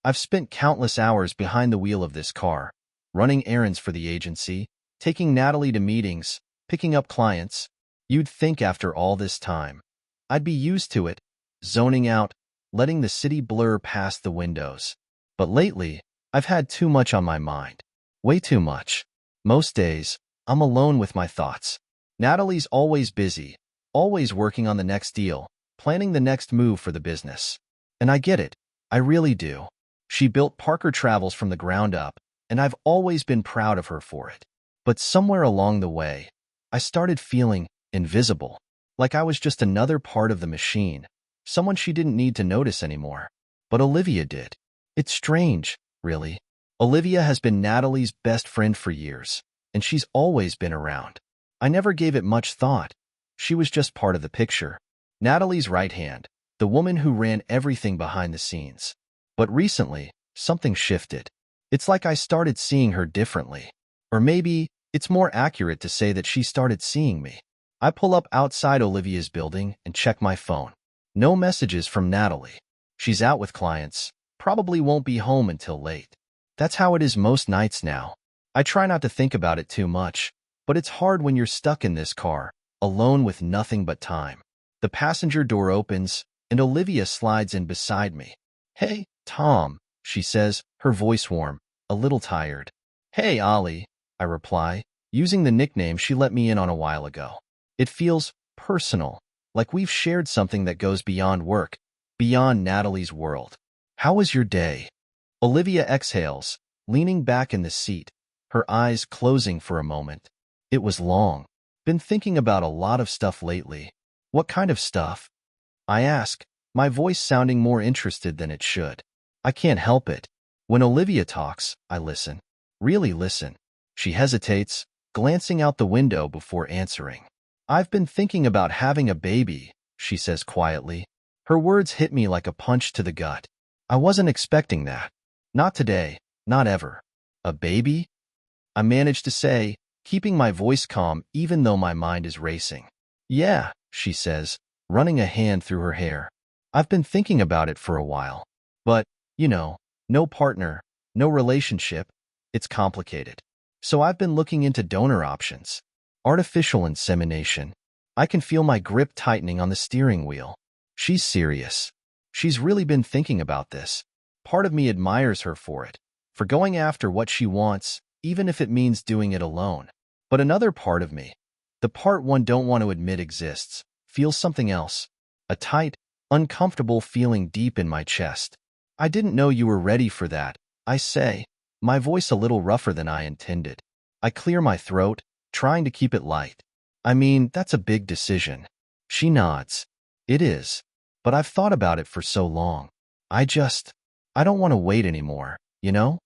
I've spent countless hours behind the wheel of this car, running errands for the agency, taking Natalie to meetings, picking up clients. You'd think after all this time, I'd be used to it, zoning out, letting the city blur past the windows. But lately, I've had too much on my mind. Way too much. Most days, I'm alone with my thoughts. Natalie's always busy, always working on the next deal, planning the next move for the business. And I get it. I really do. She built Parker Travels from the ground up, and I've always been proud of her for it. But somewhere along the way, I started feeling invisible, like I was just another part of the machine, someone she didn't need to notice anymore. But Olivia did. It's strange, really. Olivia has been Natalie's best friend for years, and she's always been around. I never gave it much thought. She was just part of the picture. Natalie's right hand, the woman who ran everything behind the scenes. But recently, something shifted. It's like I started seeing her differently. Or maybe it's more accurate to say that she started seeing me. I pull up outside Olivia's building and check my phone. No messages from Natalie. She's out with clients, probably won't be home until late. That's how it is most nights now. I try not to think about it too much, but it's hard when you're stuck in this car, alone with nothing but time. The passenger door opens, and Olivia slides in beside me. "Hey, Tom," she says, her voice warm, a little tired. "Hey, Ollie," I reply, using the nickname she let me in on a while ago. It feels personal, like we've shared something that goes beyond work, beyond Natalie's world. "How was your day?" Olivia exhales, leaning back in the seat, her eyes closing for a moment. "It was long. Been thinking about a lot of stuff lately." "What kind of stuff?" I ask, my voice sounding more interested than it should. I can't help it. When Olivia talks, I listen. Really listen. She hesitates, glancing out the window before answering. "I've been thinking about having a baby," she says quietly. Her words hit me like a punch to the gut. I wasn't expecting that. Not today, not ever. "A baby?" I manage to say, keeping my voice calm even though my mind is racing. "Yeah," she says, running a hand through her hair. "I've been thinking about it for a while. But, no partner, no relationship. It's complicated. So I've been looking into donor options. Artificial insemination." I can feel my grip tightening on the steering wheel. She's serious. She's really been thinking about this. Part of me admires her for it, for going after what she wants, even if it means doing it alone. But another part of me, the part one don't want to admit exists, feels something else. A tight, uncomfortable feeling deep in my chest. "I didn't know you were ready for that," I say, my voice a little rougher than I intended. I clear my throat, trying to keep it light. "I mean, that's a big decision." She nods. "It is. But I've thought about it for so long. I don't want to wait anymore, you know?"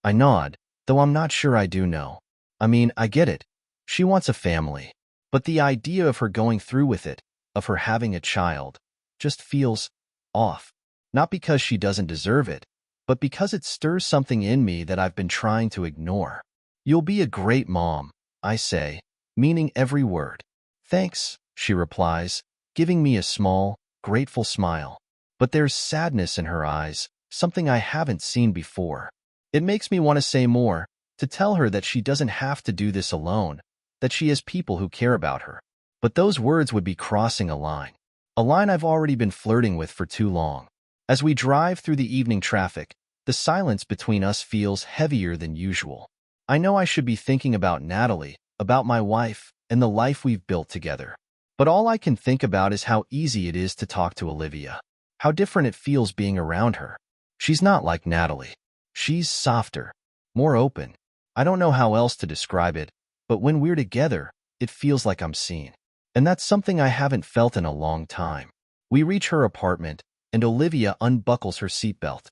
I nod, though I'm not sure I do know. I mean, I get it. She wants a family. But the idea of her going through with it, of her having a child, just feels off. Not because she doesn't deserve it, but because it stirs something in me that I've been trying to ignore. "You'll be a great mom," I say, meaning every word. "Thanks," she replies, giving me a small, grateful smile. But there's sadness in her eyes, something I haven't seen before. It makes me want to say more, to tell her that she doesn't have to do this alone, that she has people who care about her. But those words would be crossing a line I've already been flirting with for too long. As we drive through the evening traffic, the silence between us feels heavier than usual. I know I should be thinking about Natalie, about my wife, and the life we've built together. But all I can think about is how easy it is to talk to Olivia. How different it feels being around her. She's not like Natalie. She's softer, more open. I don't know how else to describe it, but when we're together, it feels like I'm seen. And that's something I haven't felt in a long time. We reach her apartment, and Olivia unbuckles her seatbelt.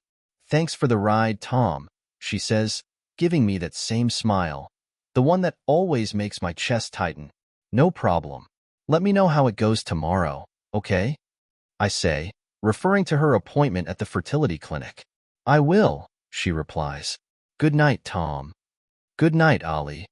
"Thanks for the ride, Tom," she says, giving me that same smile, the one that always makes my chest tighten. "No problem. Let me know how it goes tomorrow, okay?" I say, referring to her appointment at the fertility clinic. "I will," she replies. "Good night, Tom." "Good night, Ollie."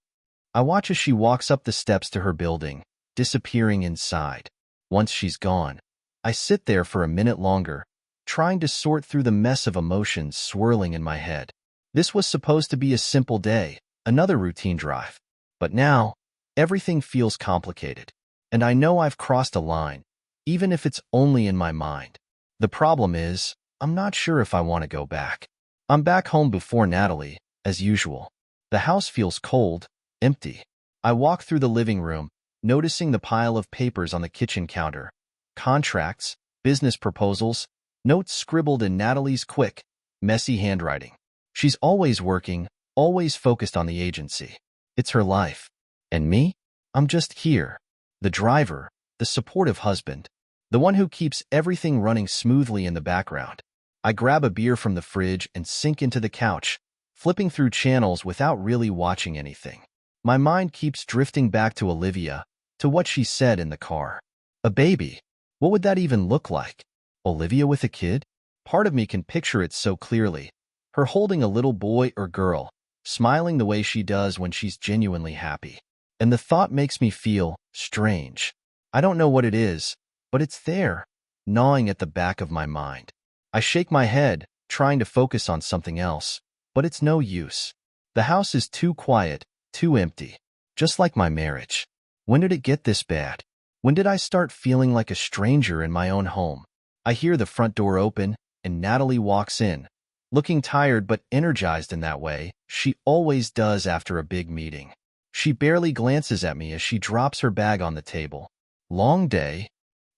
I watch as she walks up the steps to her building, disappearing inside. Once she's gone, I sit there for a minute longer, trying to sort through the mess of emotions swirling in my head. This was supposed to be a simple day, another routine drive. But now, everything feels complicated. And I know I've crossed a line, even if it's only in my mind. The problem is, I'm not sure if I want to go back. I'm back home before Natalie, as usual. The house feels cold, empty. I walk through the living room, noticing the pile of papers on the kitchen counter. Contracts, business proposals, notes scribbled in Natalie's quick, messy handwriting. She's always working, always focused on the agency. It's her life. And me? I'm just here. The driver, the supportive husband, the one who keeps everything running smoothly in the background. I grab a beer from the fridge and sink into the couch, flipping through channels without really watching anything. My mind keeps drifting back to Olivia, to what she said in the car. A baby. What would that even look like? Olivia with a kid? Part of me can picture it so clearly. Her holding a little boy or girl, smiling the way she does when she's genuinely happy. And the thought makes me feel strange. I don't know what it is, but it's there, gnawing at the back of my mind. I shake my head, trying to focus on something else, but it's no use. The house is too quiet, too empty, just like my marriage. When did it get this bad? When did I start feeling like a stranger in my own home? I hear the front door open, and Natalie walks in, looking tired but energized in that way she always does after a big meeting. She barely glances at me as she drops her bag on the table. Long day?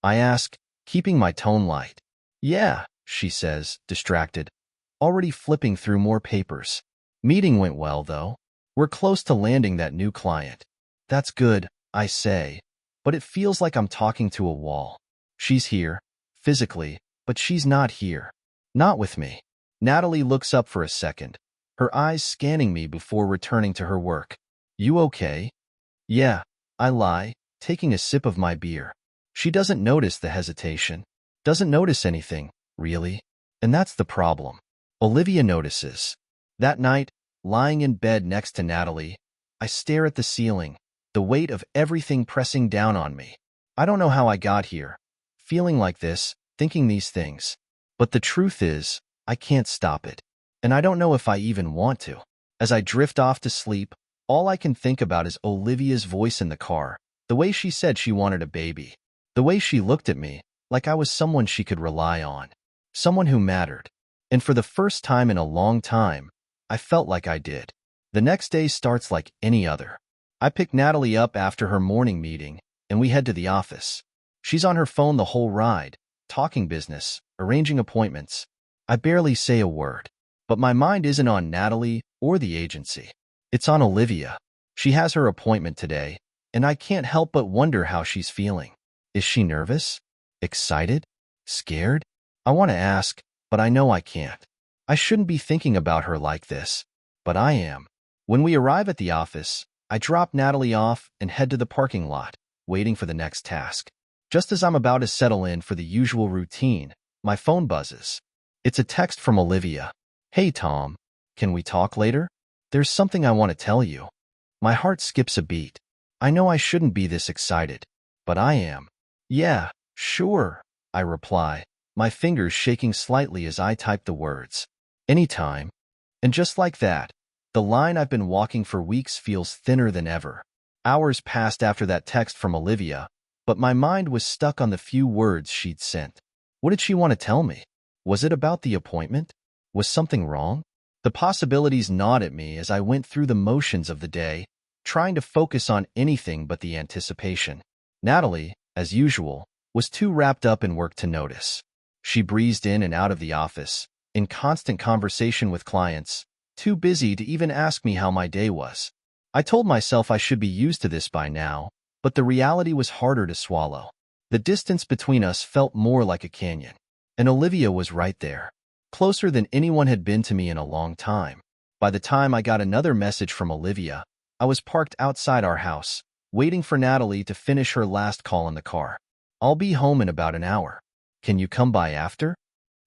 I ask, keeping my tone light. Yeah, she says, distracted, already flipping through more papers. Meeting went well, though. We're close to landing that new client. That's good, I say, but it feels like I'm talking to a wall. She's here, physically, but she's not here. Not with me. Natalie looks up for a second, her eyes scanning me before returning to her work. You okay? Yeah, I lie, taking a sip of my beer. She doesn't notice the hesitation. Doesn't notice anything, really. And that's the problem. Olivia notices. That night, lying in bed next to Natalie, I stare at the ceiling, the weight of everything pressing down on me. I don't know how I got here, feeling like this, thinking these things. But the truth is, I can't stop it. And I don't know if I even want to. As I drift off to sleep, all I can think about is Olivia's voice in the car, the way she said she wanted a baby, the way she looked at me, like I was someone she could rely on, someone who mattered. And for the first time in a long time, I felt like I did. The next day starts like any other. I pick Natalie up after her morning meeting, and we head to the office. She's on her phone the whole ride, talking business, arranging appointments. I barely say a word, but my mind isn't on Natalie or the agency. It's on Olivia. She has her appointment today, and I can't help but wonder how she's feeling. Is she nervous? Excited? Scared? I want to ask, but I know I can't. I shouldn't be thinking about her like this, but I am. When we arrive at the office, I drop Natalie off and head to the parking lot, waiting for the next task. Just as I'm about to settle in for the usual routine, my phone buzzes. It's a text from Olivia. Hey Tom, can we talk later? There's something I want to tell you. My heart skips a beat. I know I shouldn't be this excited, but I am. Yeah, sure, I reply, my fingers shaking slightly as I type the words. Anytime. And just like that, the line I've been walking for weeks feels thinner than ever. Hours passed after that text from Olivia, but my mind was stuck on the few words she'd sent. What did she want to tell me? Was it about the appointment? Was something wrong? The possibilities gnawed at me as I went through the motions of the day, trying to focus on anything but the anticipation. Natalie, as usual, was too wrapped up in work to notice. She breezed in and out of the office, in constant conversation with clients, too busy to even ask me how my day was. I told myself I should be used to this by now, but the reality was harder to swallow. The distance between us felt more like a canyon. And Olivia was right there, closer than anyone had been to me in a long time. By the time I got another message from Olivia, I was parked outside our house, waiting for Natalie to finish her last call in the car. I'll be home in about an hour. Can you come by after?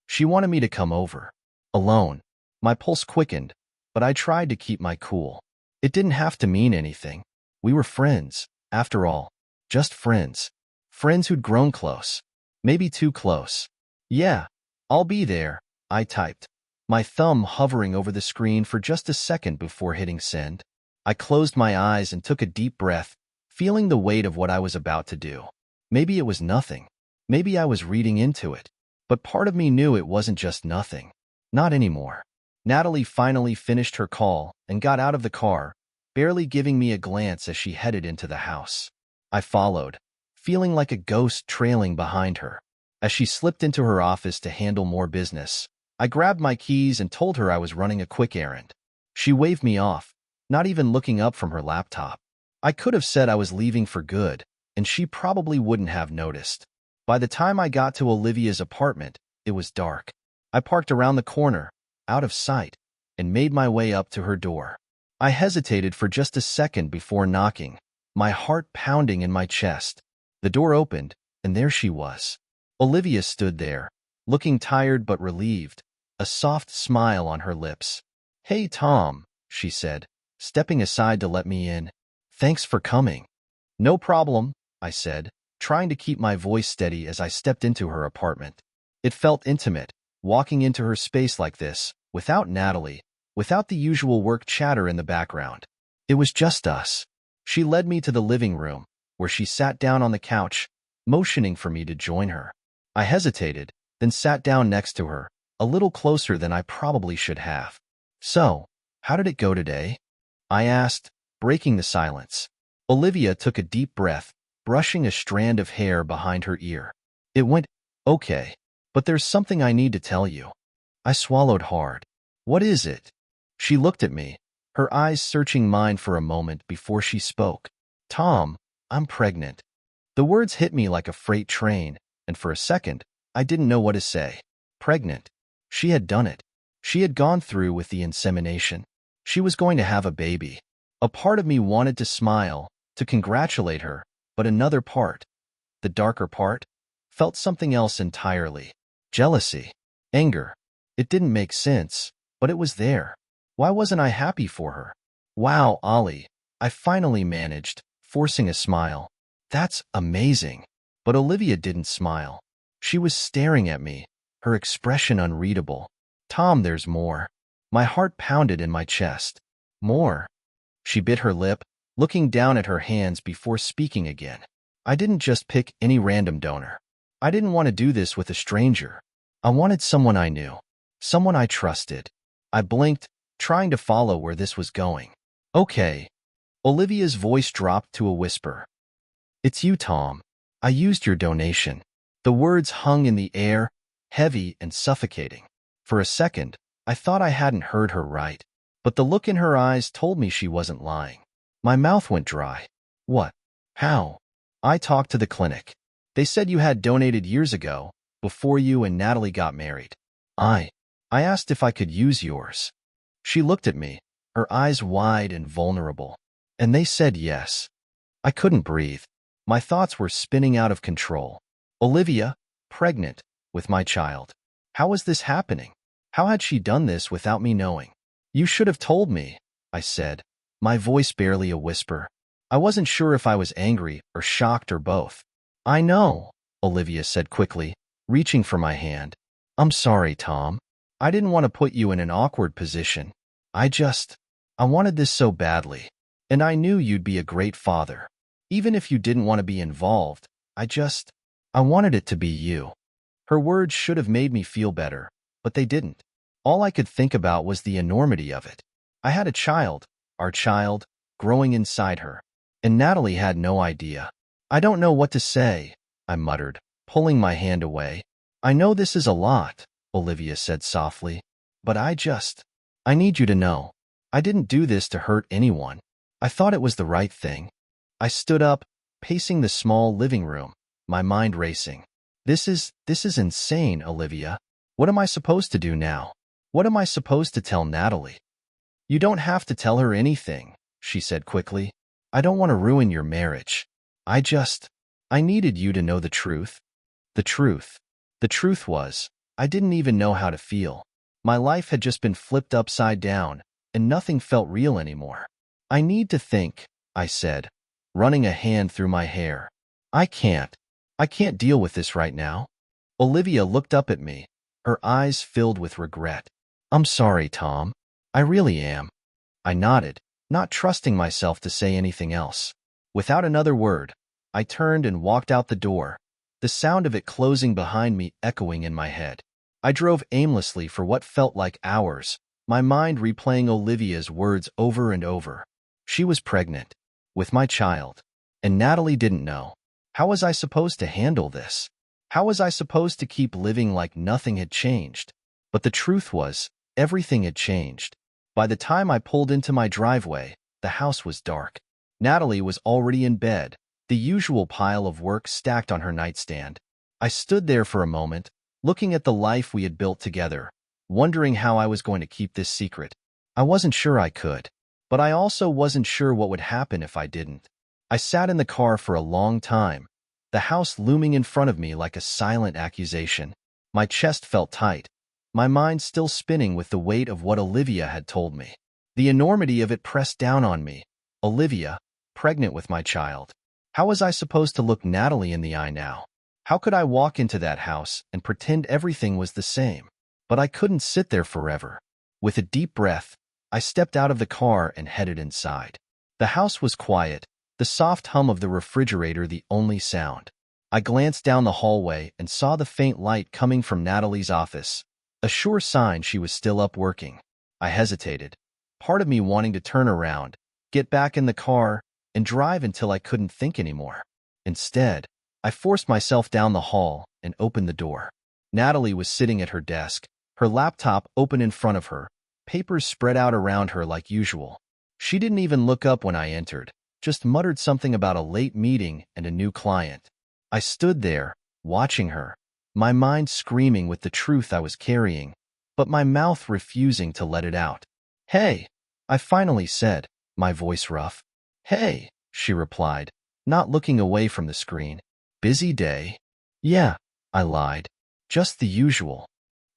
She wanted me to come over. Alone. My pulse quickened, but I tried to keep my cool. It didn't have to mean anything. We were friends, after all. Just friends. Friends who'd grown close. Maybe too close. Yeah, I'll be there, I typed, my thumb hovering over the screen for just a second before hitting send. I closed my eyes and took a deep breath, feeling the weight of what I was about to do. Maybe it was nothing. Maybe I was reading into it. But part of me knew it wasn't just nothing. Not anymore. Natalie finally finished her call and got out of the car, barely giving me a glance as she headed into the house. I followed, feeling like a ghost trailing behind her. As she slipped into her office to handle more business, I grabbed my keys and told her I was running a quick errand. She waved me off, not even looking up from her laptop. I could have said I was leaving for good, and she probably wouldn't have noticed. By the time I got to Olivia's apartment, it was dark. I parked around the corner, out of sight, and made my way up to her door. I hesitated for just a second before knocking, my heart pounding in my chest. The door opened, and there she was. Olivia stood there, looking tired but relieved, a soft smile on her lips. "Hey, Tom," she said, stepping aside to let me in. "Thanks for coming." "No problem," I said, trying to keep my voice steady as I stepped into her apartment. It felt intimate, walking into her space like this, without Natalie, without the usual work chatter in the background. It was just us. She led me to the living room, where she sat down on the couch, motioning for me to join her. I hesitated, then sat down next to her, a little closer than I probably should have. "So, how did it go today?" I asked, breaking the silence. Olivia took a deep breath, brushing a strand of hair behind her ear. "It went okay, but there's something I need to tell you." I swallowed hard. "What is it?" She looked at me, her eyes searching mine for a moment before she spoke. "Tom, I'm pregnant." The words hit me like a freight train, and for a second, I didn't know what to say. Pregnant. She had done it. She had gone through with the insemination. She was going to have a baby. A part of me wanted to smile, to congratulate her, but another part, the darker part, felt something else entirely. Jealousy. Anger. It didn't make sense, but it was there. Why wasn't I happy for her? "Wow, Ollie," I finally managed, forcing a smile. "That's amazing." But Olivia didn't smile. She was staring at me, her expression unreadable. "Tom, there's more." My heart pounded in my chest. "More?" She bit her lip, looking down at her hands before speaking again. "I didn't just pick any random donor. I didn't want to do this with a stranger. I wanted someone I knew, someone I trusted." I blinked, trying to follow where this was going. "Okay." Olivia's voice dropped to a whisper. "It's you, Tom. I used your donation." The words hung in the air, heavy and suffocating. For a second, I thought I hadn't heard her right, but the look in her eyes told me she wasn't lying. My mouth went dry. "What? How?" "I talked to the clinic. They said you had donated years ago, before you and Natalie got married. I asked if I could use yours." She looked at me, her eyes wide and vulnerable. "And they said yes." I couldn't breathe. My thoughts were spinning out of control. Olivia, pregnant, with my child. How was this happening? How had she done this without me knowing? "You should have told me," I said, my voice barely a whisper. I wasn't sure if I was angry or shocked or both. "I know," Olivia said quickly, reaching for my hand. "I'm sorry, Tom. I didn't want to put you in an awkward position. I wanted this so badly. And I knew you'd be a great father. Even if you didn't want to be involved, I wanted it to be you." Her words should have made me feel better, but they didn't. All I could think about was the enormity of it. I had a child, our child, growing inside her, and Natalie had no idea. "I don't know what to say," I muttered, pulling my hand away. "I know this is a lot," Olivia said softly, "but I need you to know. I didn't do this to hurt anyone. I thought it was the right thing." I stood up, pacing the small living room, my mind racing. This is insane, Olivia. What am I supposed to do now? What am I supposed to tell Natalie?" "You don't have to tell her anything," she said quickly. "I don't want to ruin your marriage. I needed you to know the truth." The truth. The truth was, I didn't even know how to feel. My life had just been flipped upside down, and nothing felt real anymore. "I need to think," I said, running a hand through my hair. I can't deal with this right now." Olivia looked up at me, her eyes filled with regret. "I'm sorry, Tom. I really am." I nodded, not trusting myself to say anything else. Without another word, I turned and walked out the door, the sound of it closing behind me echoing in my head. I drove aimlessly for what felt like hours, my mind replaying Olivia's words over and over. She was pregnant, with my child, and Natalie didn't know. How was I supposed to handle this? How was I supposed to keep living like nothing had changed? But the truth was, everything had changed. By the time I pulled into my driveway, the house was dark. Natalie was already in bed, the usual pile of work stacked on her nightstand. I stood there for a moment, looking at the life we had built together, wondering how I was going to keep this secret. I wasn't sure I could, but I also wasn't sure what would happen if I didn't. I sat in the car for a long time, the house looming in front of me like a silent accusation. My chest felt tight, my mind still spinning with the weight of what Olivia had told me. The enormity of it pressed down on me. Olivia, pregnant with my child. How was I supposed to look Natalie in the eye now? How could I walk into that house and pretend everything was the same? But I couldn't sit there forever. With a deep breath, I stepped out of the car and headed inside. The house was quiet, the soft hum of the refrigerator the only sound. I glanced down the hallway and saw the faint light coming from Natalie's office, a sure sign she was still up working. I hesitated, part of me wanting to turn around, get back in the car, and drive until I couldn't think anymore. Instead, I forced myself down the hall and opened the door. Natalie was sitting at her desk, her laptop open in front of her, papers spread out around her like usual. She didn't even look up when I entered, just muttered something about a late meeting and a new client. I stood there, watching her, my mind screaming with the truth I was carrying, but my mouth refusing to let it out. "Hey," I finally said, my voice rough. "Hey," she replied, not looking away from the screen. "Busy day?" "Yeah," I lied. "Just the usual."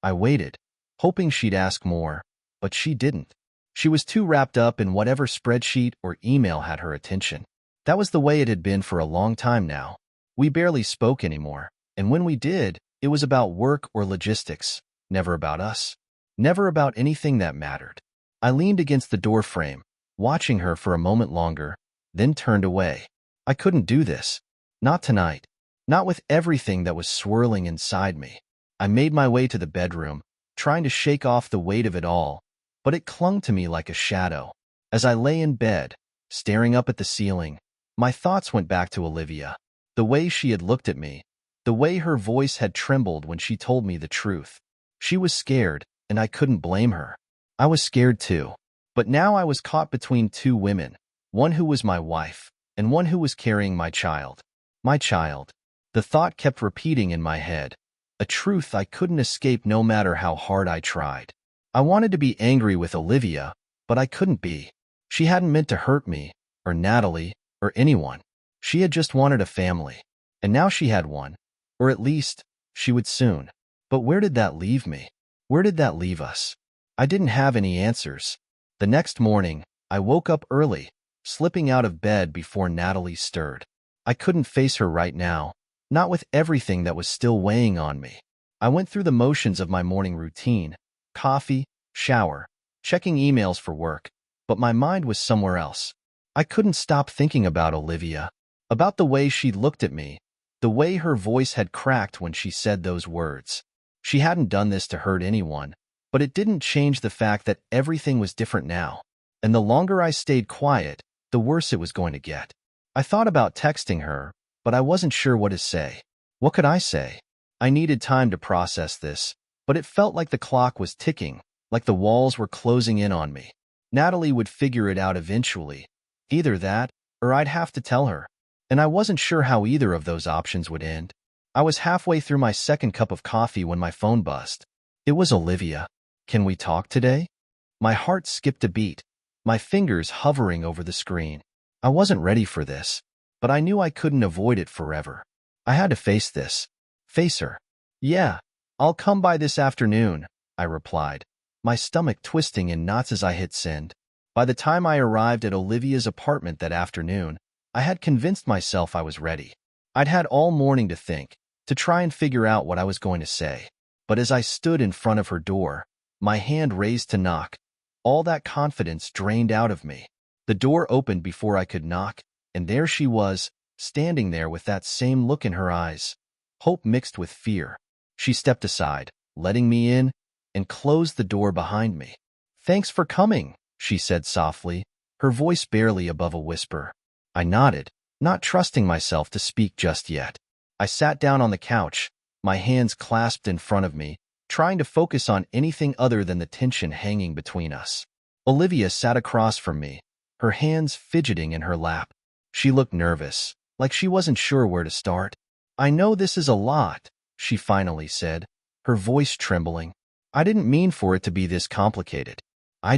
I waited, hoping she'd ask more, but she didn't. She was too wrapped up in whatever spreadsheet or email had her attention. That was the way it had been for a long time now. We barely spoke anymore, and when we did, it was about work or logistics, never about us, never about anything that mattered. I leaned against the doorframe, watching her for a moment longer, then turned away. I couldn't do this. Not tonight. Not with everything that was swirling inside me. I made my way to the bedroom, trying to shake off the weight of it all, but it clung to me like a shadow. As I lay in bed, staring up at the ceiling, my thoughts went back to Olivia. The way she had looked at me, the way her voice had trembled when she told me the truth. She was scared, and I couldn't blame her. I was scared too. But now I was caught between two women, one who was my wife, and one who was carrying my child. My child. The thought kept repeating in my head, a truth I couldn't escape no matter how hard I tried. I wanted to be angry with Olivia, but I couldn't be. She hadn't meant to hurt me, or Natalie, or anyone. She had just wanted a family, and now she had one, or at least, she would soon. But where did that leave me? Where did that leave us? I didn't have any answers. The next morning, I woke up early, slipping out of bed before Natalie stirred. I couldn't face her right now, not with everything that was still weighing on me. I went through the motions of my morning routine, coffee, shower, checking emails for work, but my mind was somewhere else. I couldn't stop thinking about Olivia, about the way she looked at me, the way her voice had cracked when she said those words. She hadn't done this to hurt anyone, but it didn't change the fact that everything was different now. And the longer I stayed quiet, the worse it was going to get. I thought about texting her, but I wasn't sure what to say. What could I say? I needed time to process this, but it felt like the clock was ticking, like the walls were closing in on me. Natalie would figure it out eventually. Either that, or I'd have to tell her. And I wasn't sure how either of those options would end. I was halfway through my second cup of coffee when my phone buzzed. It was Olivia. "Can we talk today?" My heart skipped a beat, my fingers hovering over the screen. I wasn't ready for this, but I knew I couldn't avoid it forever. I had to face this. Face her. "Yeah, I'll come by this afternoon," I replied, my stomach twisting in knots as I hit send. By the time I arrived at Olivia's apartment that afternoon, I had convinced myself I was ready. I'd had all morning to think, to try and figure out what I was going to say. But as I stood in front of her door, my hand raised to knock, all that confidence drained out of me. The door opened before I could knock, and there she was, standing there with that same look in her eyes, hope mixed with fear. She stepped aside, letting me in, and closed the door behind me. "Thanks for coming," she said softly, her voice barely above a whisper. I nodded, not trusting myself to speak just yet. I sat down on the couch, my hands clasped in front of me, trying to focus on anything other than the tension hanging between us. Olivia sat across from me, her hands fidgeting in her lap. She looked nervous, like she wasn't sure where to start. "I know this is a lot," she finally said, her voice trembling. "I didn't mean for it to be this complicated. I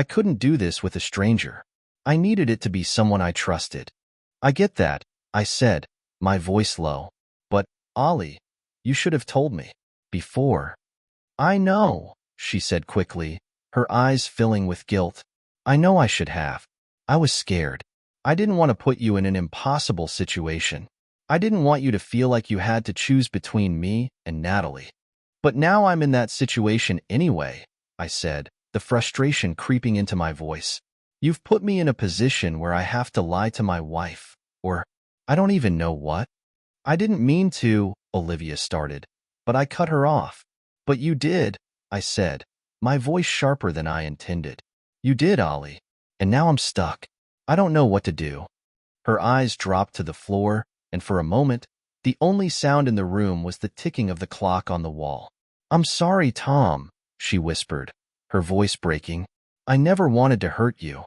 couldn't do this with a stranger. I needed it to be someone I trusted." "I get that," I said, my voice low. "But, Ollie, you should have told me before." "I know," she said quickly, her eyes filling with guilt. "I know I should have. I was scared. I didn't want to put you in an impossible situation. I didn't want you to feel like you had to choose between me and Natalie. But now I'm in that situation anyway," I said, the frustration creeping into my voice. "You've put me in a position where I have to lie to my wife, or I don't even know what." "I didn't mean to," Olivia started, but I cut her off. "But you did," I said, my voice sharper than I intended. "You did, Ollie. And now I'm stuck. I don't know what to do." Her eyes dropped to the floor, and for a moment, the only sound in the room was the ticking of the clock on the wall. "I'm sorry, Tom," she whispered, her voice breaking. "I never wanted to hurt you."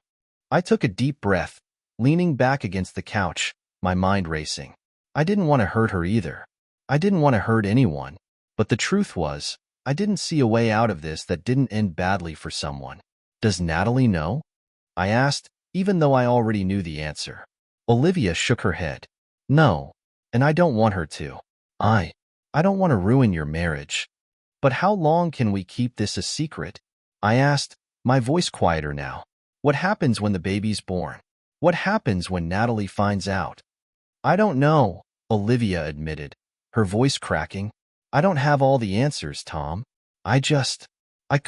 I took a deep breath, leaning back against the couch, my mind racing. I didn't want to hurt her either. I didn't want to hurt anyone. But the truth was, I didn't see a way out of this that didn't end badly for someone. "Does Natalie know?" I asked, even though I already knew the answer. Olivia shook her head. "No, and I don't want her to. I don't want to ruin your marriage." "But how long can we keep this a secret?" I asked, my voice quieter now. "What happens when the baby's born? What happens when Natalie finds out?" "I don't know," Olivia admitted, her voice cracking. "I don't have all the answers, Tom. I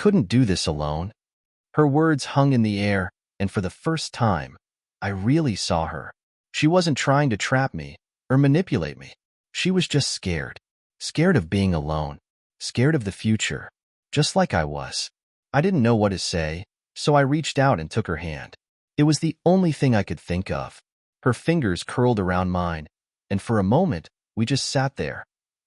couldn't do this alone." Her words hung in the air, and for the first time, I really saw her. She wasn't trying to trap me or manipulate me. She was just scared. Scared of being alone. Scared of the future. Just like I was. I didn't know what to say, so I reached out and took her hand. It was the only thing I could think of. Her fingers curled around mine, and for a moment, we just sat there,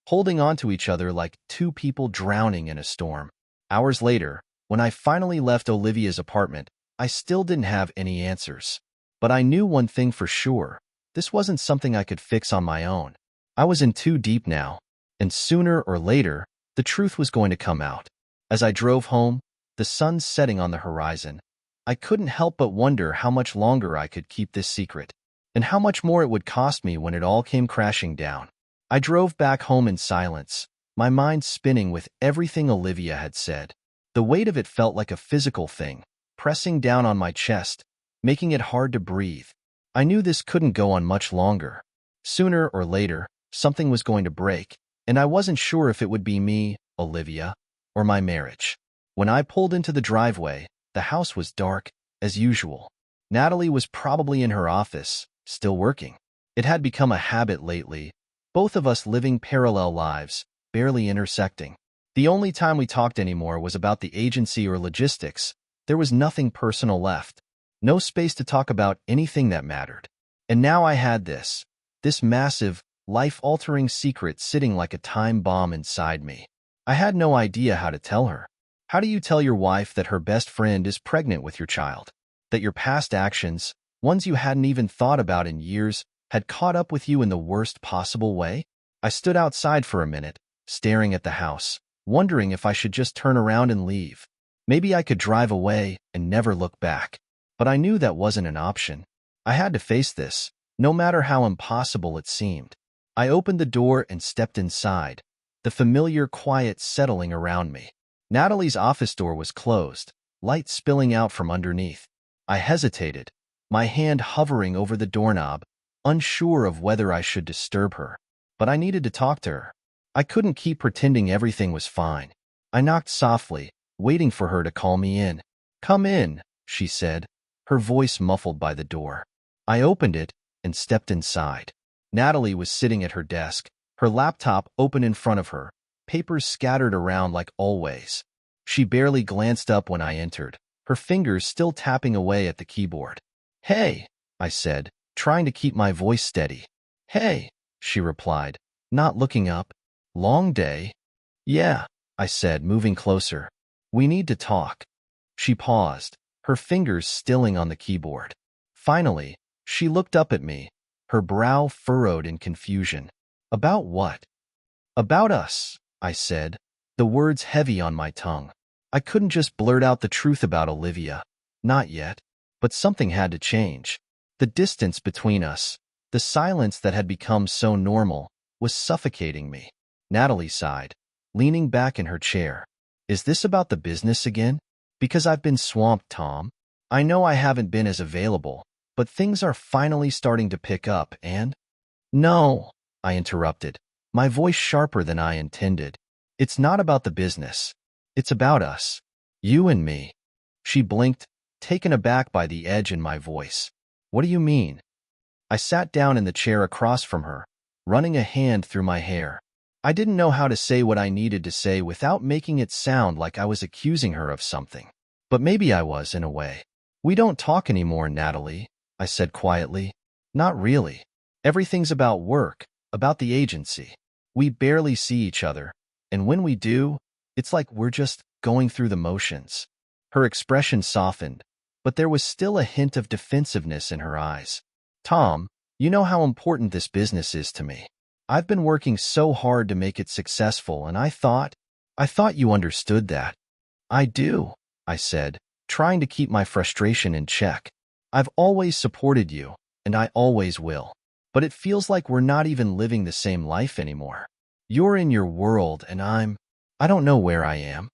holding on to each other like two people drowning in a storm. Hours later, when I finally left Olivia's apartment, I still didn't have any answers. But I knew one thing for sure. This wasn't something I could fix on my own. I was in too deep now, and sooner or later, the truth was going to come out. As I drove home, the sun setting on the horizon, I couldn't help but wonder how much longer I could keep this secret, and how much more it would cost me when it all came crashing down. I drove back home in silence, my mind spinning with everything Olivia had said. The weight of it felt like a physical thing, pressing down on my chest, making it hard to breathe. I knew this couldn't go on much longer. Sooner or later, something was going to break, and I wasn't sure if it would be me, Olivia, or my marriage. When I pulled into the driveway, the house was dark, as usual. Natalie was probably in her office, still working. It had become a habit lately, both of us living parallel lives, barely intersecting. The only time we talked anymore was about the agency or logistics. There was nothing personal left. No space to talk about anything that mattered. And now I had this massive, life-altering secret sitting like a time bomb inside me. I had no idea how to tell her. How do you tell your wife that her best friend is pregnant with your child? That your past actions, ones you hadn't even thought about in years, had caught up with you in the worst possible way? I stood outside for a minute, staring at the house, wondering if I should just turn around and leave. Maybe I could drive away and never look back. But I knew that wasn't an option. I had to face this, no matter how impossible it seemed. I opened the door and stepped inside, the familiar quiet settling around me. Natalie's office door was closed, light spilling out from underneath. I hesitated, my hand hovering over the doorknob, unsure of whether I should disturb her. But I needed to talk to her. I couldn't keep pretending everything was fine. I knocked softly, waiting for her to call me in. "Come in," she said, her voice muffled by the door. I opened it and stepped inside. Natalie was sitting at her desk, her laptop open in front of her, papers scattered around like always. She barely glanced up when I entered, her fingers still tapping away at the keyboard. "Hey," I said, trying to keep my voice steady. "Hey," she replied, not looking up. "Long day?" "Yeah," I said, moving closer. "We need to talk." She paused, her fingers stilling on the keyboard. Finally, she looked up at me, her brow furrowed in confusion. "About what?" "About us," I said, the words heavy on my tongue. I couldn't just blurt out the truth about Olivia. Not yet. But something had to change. The distance between us, the silence that had become so normal, was suffocating me. Natalie sighed, leaning back in her chair. "Is this about the business again? Because I've been swamped, Tom. I know I haven't been as available, but things are finally starting to pick up and—" "No," I interrupted, my voice sharper than I intended. "It's not about the business. It's about us. You and me." She blinked, taken aback by the edge in my voice. "What do you mean?" I sat down in the chair across from her, running a hand through my hair. I didn't know how to say what I needed to say without making it sound like I was accusing her of something. But maybe I was, in a way. "We don't talk anymore, Natalie," I said quietly. "Not really. Everything's about work, about the agency. We barely see each other, and when we do, it's like we're just going through the motions." Her expression softened, but there was still a hint of defensiveness in her eyes. "Tom, you know how important this business is to me. I've been working so hard to make it successful, and I thought you understood that." "I do," I said, trying to keep my frustration in check. "I've always supported you, and I always will. But it feels like we're not even living the same life anymore. You're in your world, and I don't know where I am."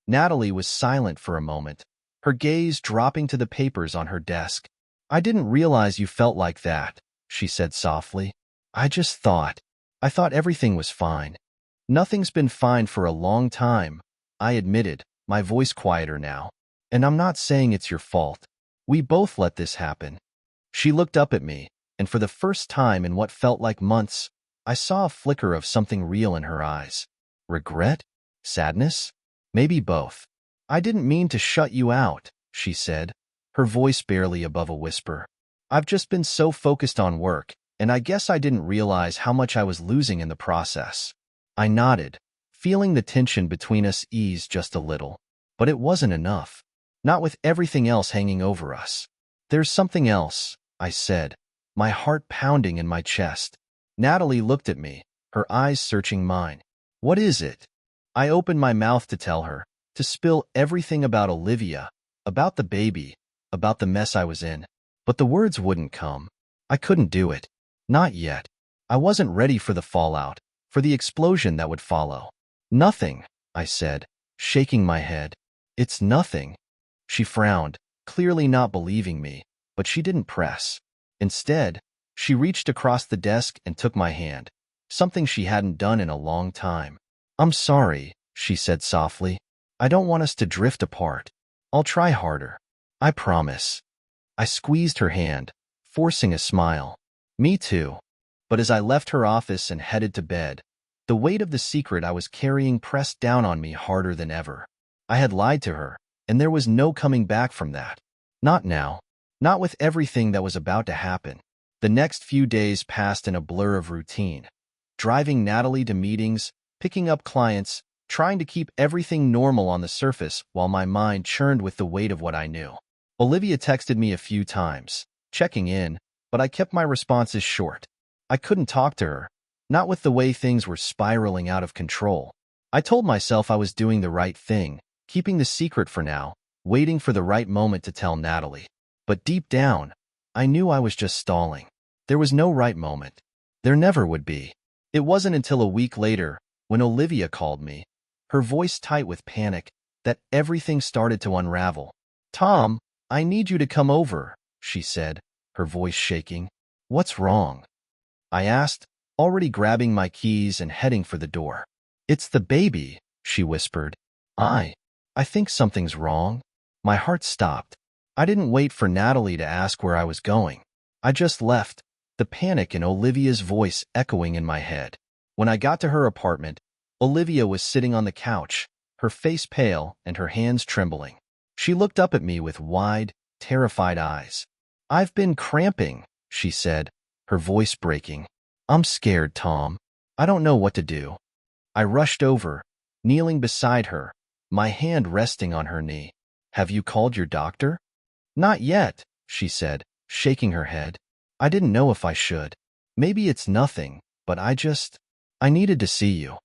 Natalie was silent for a moment, her gaze dropping to the papers on her desk. "I didn't realize you felt like that," she said softly. I thought everything was fine." "Nothing's been fine for a long time," I admitted, my voice quieter now. "And I'm not saying it's your fault. We both let this happen." She looked up at me, and for the first time in what felt like months, I saw a flicker of something real in her eyes. Regret? Sadness? Maybe both. "I didn't mean to shut you out," she said, her voice barely above a whisper. "I've just been so focused on work, and I guess I didn't realize how much I was losing in the process." I nodded, feeling the tension between us ease just a little. But it wasn't enough. Not with everything else hanging over us. "There's something else," I said, my heart pounding in my chest. Natalie looked at me, her eyes searching mine. "What is it?" I opened my mouth to tell her, to spill everything about Olivia, about the baby, about the mess I was in. But the words wouldn't come. I couldn't do it. Not yet. I wasn't ready for the fallout, for the explosion that would follow. "Nothing," I said, shaking my head. "It's nothing." She frowned, clearly not believing me, but she didn't press. Instead, she reached across the desk and took my hand, something she hadn't done in a long time. "I'm sorry," she said softly. "I don't want us to drift apart. I'll try harder. I promise." I squeezed her hand, forcing a smile. "Me too." But as I left her office and headed to bed, the weight of the secret I was carrying pressed down on me harder than ever. I had lied to her, and there was no coming back from that. Not now. Not with everything that was about to happen. The next few days passed in a blur of routine. Driving Natalie to meetings, picking up clients, trying to keep everything normal on the surface while my mind churned with the weight of what I knew. Olivia texted me a few times, checking in, but I kept my responses short. I couldn't talk to her, not with the way things were spiraling out of control. I told myself I was doing the right thing, keeping the secret for now, waiting for the right moment to tell Natalie. But deep down, I knew I was just stalling. There was no right moment. There never would be. It wasn't until a week later, when Olivia called me, her voice tight with panic, that everything started to unravel. "Tom, I need you to come over," she said, her voice shaking. "What's wrong?" I asked, already grabbing my keys and heading for the door. "It's the baby," she whispered. I think something's wrong." My heart stopped. I didn't wait for Natalie to ask where I was going. I just left, the panic in Olivia's voice echoing in my head. When I got to her apartment, Olivia was sitting on the couch, her face pale and her hands trembling. She looked up at me with wide, terrified eyes. "I've been cramping," she said, her voice breaking. "I'm scared, Tom. I don't know what to do." I rushed over, kneeling beside her, my hand resting on her knee. "Have you called your doctor?" "Not yet," she said, shaking her head. "I didn't know if I should. Maybe it's nothing, but I needed to see you."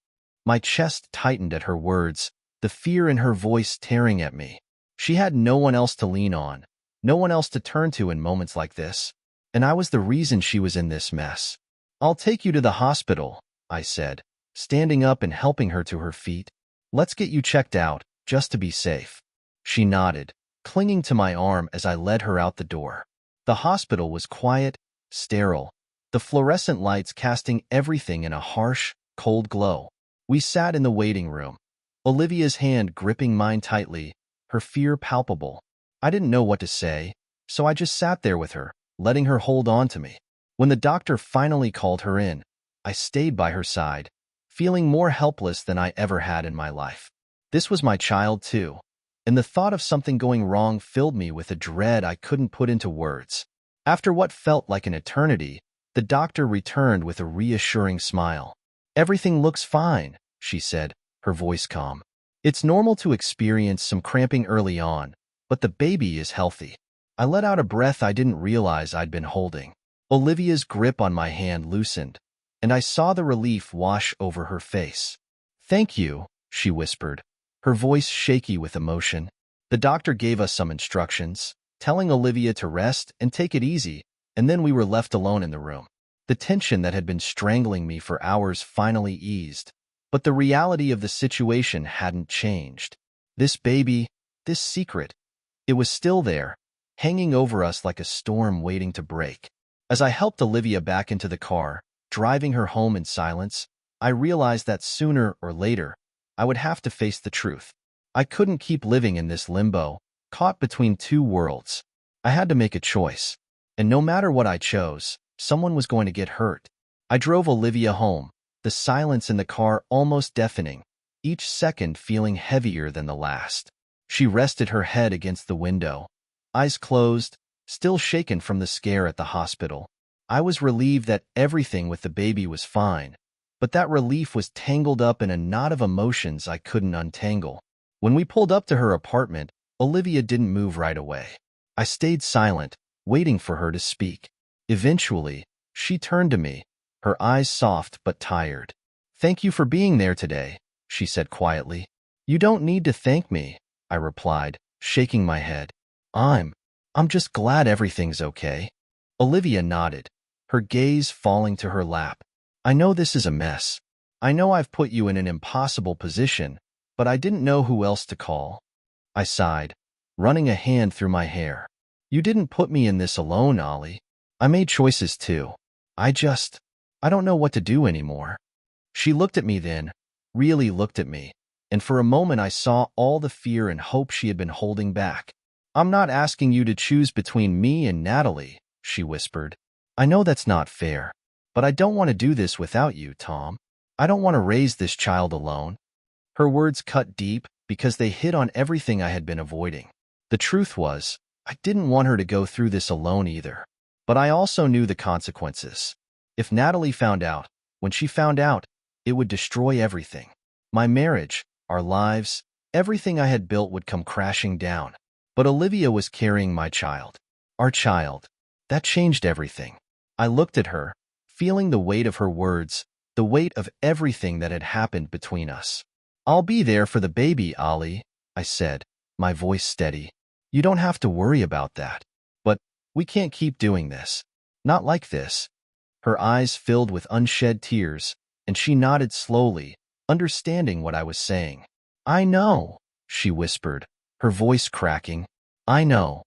My chest tightened at her words, the fear in her voice tearing at me. She had no one else to lean on, no one else to turn to in moments like this, and I was the reason she was in this mess. "I'll take you to the hospital," I said, standing up and helping her to her feet. "Let's get you checked out, just to be safe." She nodded, clinging to my arm as I led her out the door. The hospital was quiet, sterile, the fluorescent lights casting everything in a harsh, cold glow. We sat in the waiting room, Olivia's hand gripping mine tightly, her fear palpable. I didn't know what to say, so I just sat there with her, letting her hold on to me. When the doctor finally called her in, I stayed by her side, feeling more helpless than I ever had in my life. This was my child too, and the thought of something going wrong filled me with a dread I couldn't put into words. After what felt like an eternity, the doctor returned with a reassuring smile. "Everything looks fine," she said, her voice calm. "It's normal to experience some cramping early on, but the baby is healthy." I let out a breath I didn't realize I'd been holding. Olivia's grip on my hand loosened, and I saw the relief wash over her face. "Thank you," she whispered, her voice shaky with emotion. The doctor gave us some instructions, telling Olivia to rest and take it easy, and then we were left alone in the room. The tension that had been strangling me for hours finally eased, but the reality of the situation hadn't changed. This baby, this secret, it was still there, hanging over us like a storm waiting to break. As I helped Olivia back into the car, driving her home in silence, I realized that sooner or later, I would have to face the truth. I couldn't keep living in this limbo, caught between two worlds. I had to make a choice, and no matter what I chose, someone was going to get hurt. I drove Olivia home, the silence in the car almost deafening, each second feeling heavier than the last. She rested her head against the window, eyes closed, still shaken from the scare at the hospital. I was relieved that everything with the baby was fine, but that relief was tangled up in a knot of emotions I couldn't untangle. When we pulled up to her apartment, Olivia didn't move right away. I stayed silent, waiting for her to speak. Eventually, she turned to me, her eyes soft but tired. "Thank you for being there today," she said quietly. "You don't need to thank me," I replied, shaking my head. I'm just glad everything's okay." Olivia nodded, her gaze falling to her lap. "I know this is a mess. I know I've put you in an impossible position, but I didn't know who else to call." I sighed, running a hand through my hair. "You didn't put me in this alone, Ollie. I made choices too. I don't know what to do anymore." She looked at me then, really looked at me, and for a moment I saw all the fear and hope she had been holding back. "I'm not asking you to choose between me and Natalie," she whispered. "I know that's not fair, but I don't want to do this without you, Tom. I don't want to raise this child alone." Her words cut deep because they hit on everything I had been avoiding. The truth was, I didn't want her to go through this alone either. But I also knew the consequences. If Natalie found out, when she found out, it would destroy everything. My marriage, our lives, everything I had built would come crashing down. But Olivia was carrying my child. Our child. That changed everything. I looked at her, feeling the weight of her words, the weight of everything that had happened between us. "I'll be there for the baby, Ollie," I said, my voice steady. "You don't have to worry about that. But we can't keep doing this. Not like this." Her eyes filled with unshed tears, and she nodded slowly, understanding what I was saying. "I know," she whispered, her voice cracking. "I know."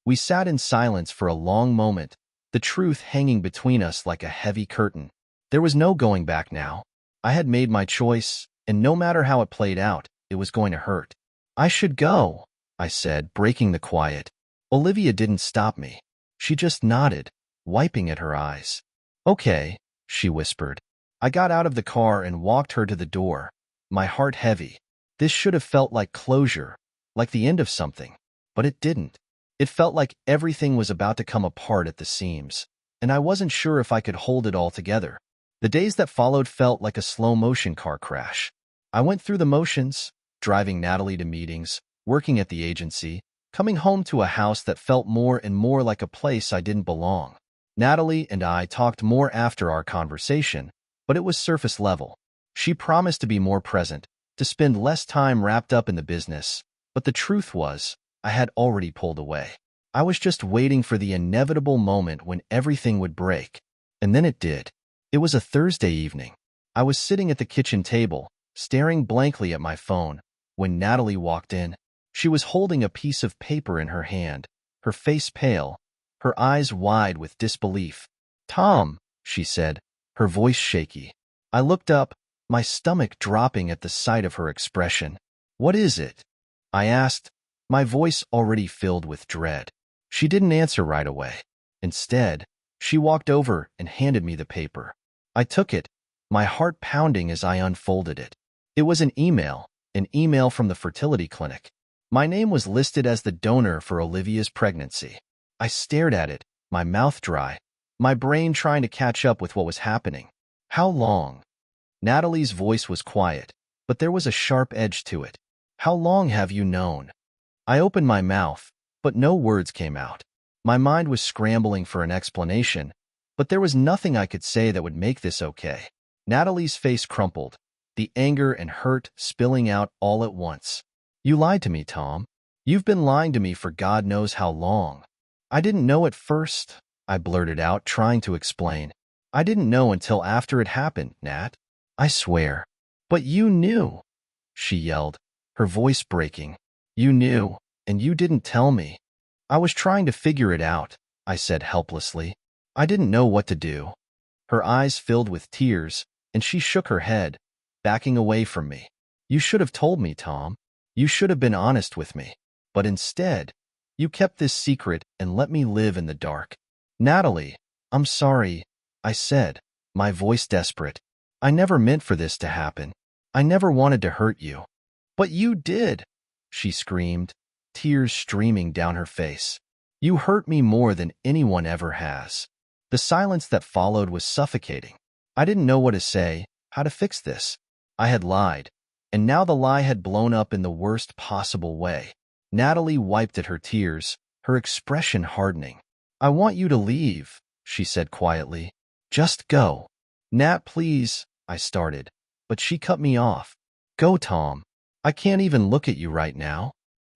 We sat in silence for a long moment, the truth hanging between us like a heavy curtain. There was no going back now. I had made my choice, and no matter how it played out, it was going to hurt. I should go, I said, breaking the quiet. Olivia didn't stop me. She just nodded, wiping at her eyes. Okay, she whispered. I got out of the car and walked her to the door, my heart heavy. This should have felt like closure, like the end of something, but it didn't. It felt like everything was about to come apart at the seams, and I wasn't sure if I could hold it all together. The days that followed felt like a slow-motion car crash. I went through the motions, driving Natalie to meetings, working at the agency, coming home to a house that felt more and more like a place I didn't belong. Natalie and I talked more after our conversation, but it was surface level. She promised to be more present, to spend less time wrapped up in the business, but the truth was, I had already pulled away. I was just waiting for the inevitable moment when everything would break. And then it did. It was a Thursday evening. I was sitting at the kitchen table, staring blankly at my phone, when Natalie walked in. She was holding a piece of paper in her hand, her face pale, her eyes wide with disbelief. "Tom," she said, her voice shaky. I looked up, my stomach dropping at the sight of her expression. "What is it?" I asked, my voice already filled with dread. She didn't answer right away. Instead, she walked over and handed me the paper. I took it, my heart pounding as I unfolded it. It was an email from the fertility clinic. My name was listed as the donor for Olivia's pregnancy. I stared at it, my mouth dry, my brain trying to catch up with what was happening. "How long?" Natalie's voice was quiet, but there was a sharp edge to it. "How long have you known?" I opened my mouth, but no words came out. My mind was scrambling for an explanation, but there was nothing I could say that would make this okay. Natalie's face crumpled, the anger and hurt spilling out all at once. "You lied to me, Tom. You've been lying to me for God knows how long." "I didn't know at first," I blurted out, trying to explain. "I didn't know until after it happened, Nat. I swear." "But you knew," she yelled, her voice breaking. "You knew, and you didn't tell me." "I was trying to figure it out," I said helplessly. "I didn't know what to do." Her eyes filled with tears, and she shook her head, backing away from me. "You should have told me, Tom. You should have been honest with me. But instead, you kept this secret and let me live in the dark." "Natalie, I'm sorry," I said, my voice desperate. "I never meant for this to happen. I never wanted to hurt you." "But you did," she screamed, tears streaming down her face. "You hurt me more than anyone ever has." The silence that followed was suffocating. I didn't know what to say, how to fix this. I had lied, and now the lie had blown up in the worst possible way. Natalie wiped at her tears, her expression hardening. "I want you to leave," she said quietly. "Just go." "Nat, please," I started, but she cut me off. "Go, Tom. I can't even look at you right now."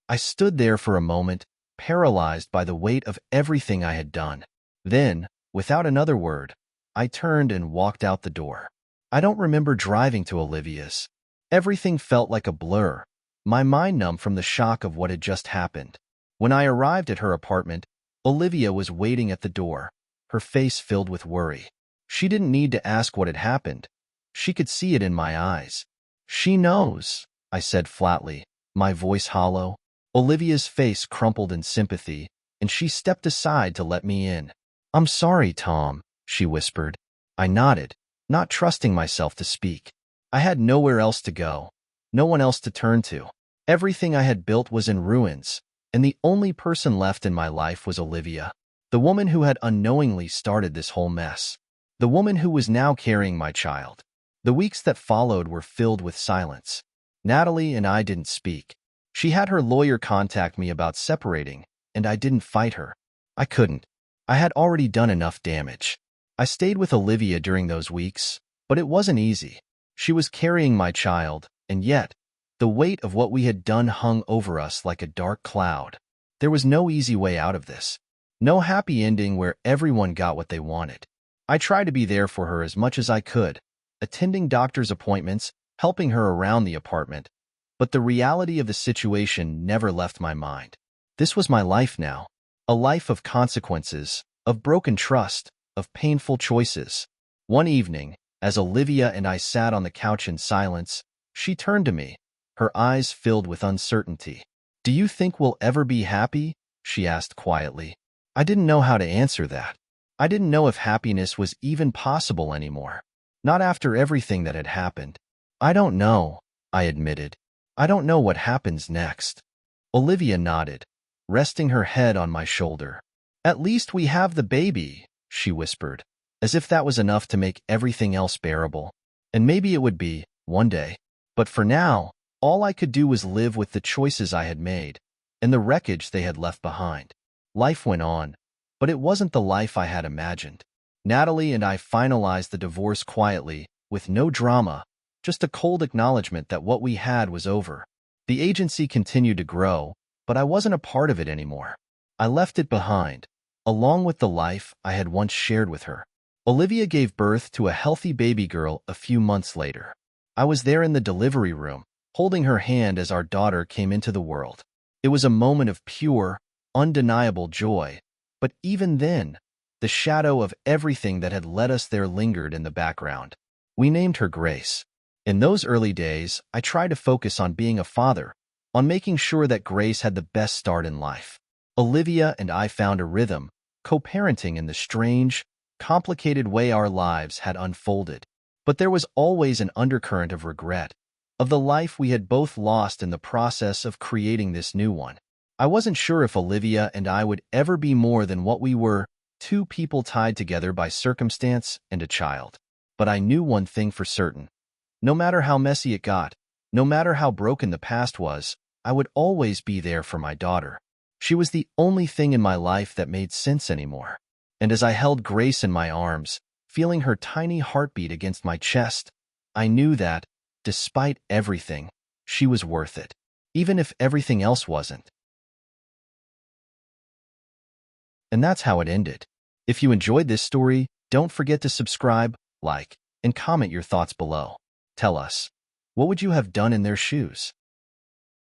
I stood there for a moment, paralyzed by the weight of everything I had done. Then, without another word, I turned and walked out the door. I don't remember driving to Olivia's. Everything felt like a blur, my mind numb from the shock of what had just happened. When I arrived at her apartment, Olivia was waiting at the door, her face filled with worry. She didn't need to ask what had happened. She could see it in my eyes. "She knows," I said flatly, my voice hollow. Olivia's face crumpled in sympathy, and she stepped aside to let me in. "I'm sorry, Tom," she whispered. I nodded, not trusting myself to speak. I had nowhere else to go, no one else to turn to. Everything I had built was in ruins, and the only person left in my life was Olivia, the woman who had unknowingly started this whole mess, the woman who was now carrying my child. The weeks that followed were filled with silence. Natalie and I didn't speak. She had her lawyer contact me about separating, and I didn't fight her. I couldn't. I had already done enough damage. I stayed with Olivia during those weeks, but it wasn't easy. She was carrying my child, and yet, the weight of what we had done hung over us like a dark cloud. There was no easy way out of this. No happy ending where everyone got what they wanted. I tried to be there for her as much as I could, attending doctor's appointments, helping her around the apartment. But the reality of the situation never left my mind. This was my life now. A life of consequences, of broken trust, of painful choices. One evening, As Olivia and I sat on the couch in silence, she turned to me, her eyes filled with uncertainty. "Do you think we'll ever be happy?" she asked quietly. I didn't know how to answer that. I didn't know if happiness was even possible anymore. Not after everything that had happened. "I don't know," I admitted. "I don't know what happens next." Olivia nodded, resting her head on my shoulder. "At least we have the baby," she whispered, as if that was enough to make everything else bearable. And maybe it would be, one day. But for now, all I could do was live with the choices I had made, and the wreckage they had left behind. Life went on, but it wasn't the life I had imagined. Natalie and I finalized the divorce quietly, with no drama, just a cold acknowledgement that what we had was over. The agency continued to grow, but I wasn't a part of it anymore. I left it behind, along with the life I had once shared with her. Olivia gave birth to a healthy baby girl a few months later. I was there in the delivery room, holding her hand as our daughter came into the world. It was a moment of pure, undeniable joy, but even then, the shadow of everything that had led us there lingered in the background. We named her Grace. In those early days, I tried to focus on being a father, on making sure that Grace had the best start in life. Olivia and I found a rhythm, co-parenting in the strange, complicated way our lives had unfolded. But there was always an undercurrent of regret, of the life we had both lost in the process of creating this new one. I wasn't sure if Olivia and I would ever be more than what we were, two people tied together by circumstance and a child. But I knew one thing for certain. No matter how messy it got, no matter how broken the past was, I would always be there for my daughter. She was the only thing in my life that made sense anymore. And as I held Grace in my arms, feeling her tiny heartbeat against my chest, I knew that, despite everything, she was worth it, even if everything else wasn't. And that's how it ended. If you enjoyed this story, don't forget to subscribe, like, and comment your thoughts below. Tell us, what would you have done in their shoes?